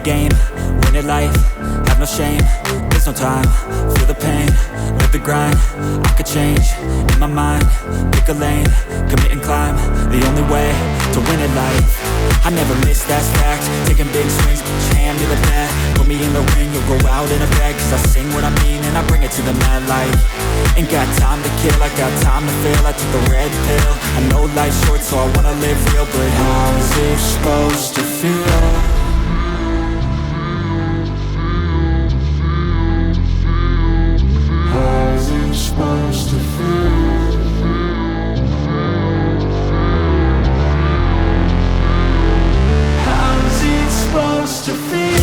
game, win at life, have no shame. There's no time, feel the pain, live the grind. I could change, in my mind, pick a lane, commit and climb. The only way to win at life. I never miss, that's fact. Taking big swings, hand me the bat. Put me in the ring, you'll go out in a bag. Cause I sing what I mean and I bring it to the mad light. Ain't got time to kill, I got time to feel. I took the red pill, I know life's short so I wanna live real. But how's it supposed to feel? How's it supposed to feel? How's it supposed to feel?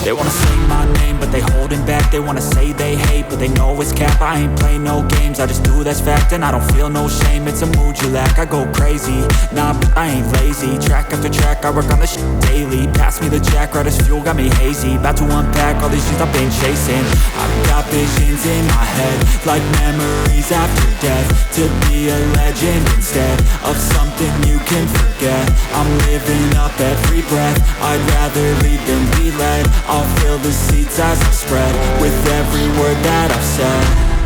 They wanna say my name, but they holding back. They wanna say they hate, but they know it's cap. I ain't play no games, I just do that's fact. And I don't feel no shame, it's a mood you lack. I go crazy, nah, but I ain't lazy. Track after track, I work on this shit daily. Pass me the jack, right as fuel, got me hazy. About to unpack all these things I've been chasing. I've got visions in my head, like memories after death. To be a legend instead of something you can forget. I'm living up every breath, I'd rather lead than be led. I'll fill the seats as I spread with every word that I've said.